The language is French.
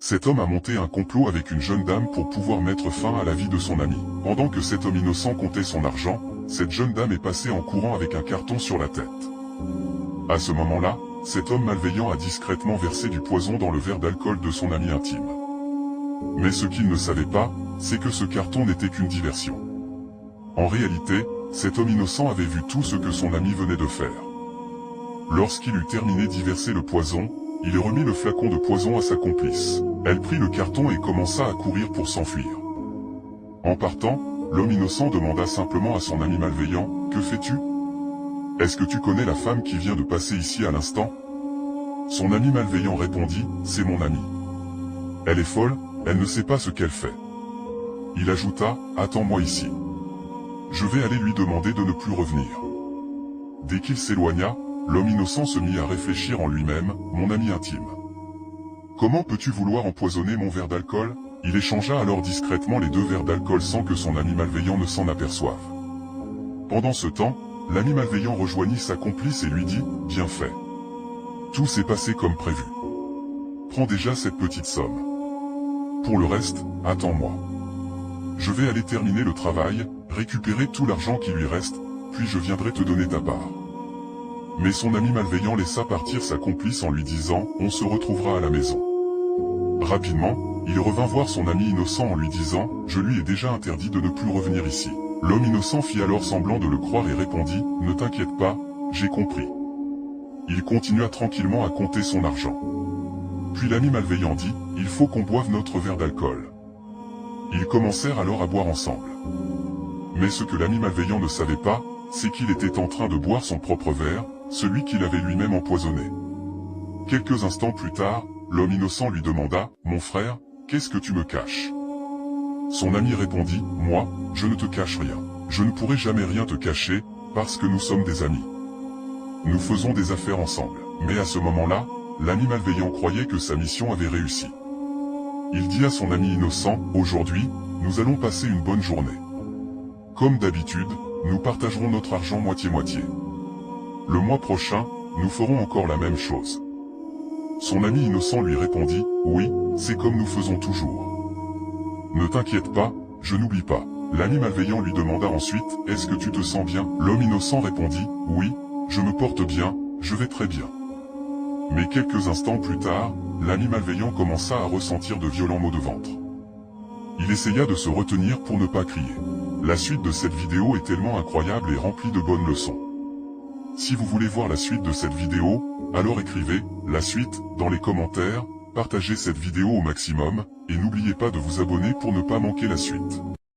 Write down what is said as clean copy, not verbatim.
Cet homme a monté un complot avec une jeune dame pour pouvoir mettre fin à la vie de son ami. Pendant que cet homme innocent comptait son argent, cette jeune dame est passée en courant avec un carton sur la tête. À ce moment-là, cet homme malveillant a discrètement versé du poison dans le verre d'alcool de son ami intime. Mais ce qu'il ne savait pas, c'est que ce carton n'était qu'une diversion. En réalité, cet homme innocent avait vu tout ce que son ami venait de faire. Lorsqu'il eut terminé d'y verser le poison, il remit le flacon de poison à sa complice. Elle prit le carton et commença à courir pour s'enfuir. En partant, l'homme innocent demanda simplement à son ami malveillant, « Que fais-tu ? Est-ce que tu connais la femme qui vient de passer ici à l'instant ?» Son ami malveillant répondit, « C'est mon amie. Elle est folle, elle ne sait pas ce qu'elle fait. » Il ajouta, « Attends-moi ici. Je vais aller lui demander de ne plus revenir. » Dès qu'il s'éloigna, l'homme innocent se mit à réfléchir en lui-même, « Mon ami intime. Comment peux-tu vouloir empoisonner mon verre d'alcool ?» Il échangea alors discrètement les 2 verres d'alcool sans que son ami malveillant ne s'en aperçoive. Pendant ce temps, l'ami malveillant rejoignit sa complice et lui dit, « Bien fait. Tout s'est passé comme prévu. Prends déjà cette petite somme. Pour le reste, attends-moi. Je vais aller terminer le travail, récupérer tout l'argent qui lui reste, puis je viendrai te donner ta part. » Mais son ami malveillant laissa partir sa complice en lui disant « On se retrouvera à la maison. » Rapidement, il revint voir son ami innocent en lui disant « Je lui ai déjà interdit de ne plus revenir ici. » L'homme innocent fit alors semblant de le croire et répondit « Ne t'inquiète pas, j'ai compris. » Il continua tranquillement à compter son argent. Puis l'ami malveillant dit « Il faut qu'on boive notre verre d'alcool. » Ils commencèrent alors à boire ensemble. Mais ce que l'ami malveillant ne savait pas, c'est qu'il était en train de boire son propre verre, celui qu'il avait lui-même empoisonné. Quelques instants plus tard, l'homme innocent lui demanda « Mon frère, qu'est-ce que tu me caches ?» Son ami répondit « Moi, je ne te cache rien. Je ne pourrai jamais rien te cacher, parce que nous sommes des amis. Nous faisons des affaires ensemble. » Mais à ce moment-là, l'ami malveillant croyait que sa mission avait réussi. Il dit à son ami innocent « Aujourd'hui, nous allons passer une bonne journée. Comme d'habitude, nous partagerons notre argent moitié-moitié. Le mois prochain, nous ferons encore la même chose. » Son ami innocent lui répondit « Oui, c'est comme nous faisons toujours. Ne t'inquiète pas, je n'oublie pas. » L'ami malveillant lui demanda ensuite « Est-ce que tu te sens bien ?» L'homme innocent répondit « Oui, je me porte bien, je vais très bien. » Mais quelques instants plus tard, l'ami malveillant commença à ressentir de violents maux de ventre. Il essaya de se retenir pour ne pas crier. La suite de cette vidéo est tellement incroyable et remplie de bonnes leçons. Si vous voulez voir la suite de cette vidéo, alors écrivez « La suite » dans les commentaires, partagez cette vidéo au maximum, et n'oubliez pas de vous abonner pour ne pas manquer la suite.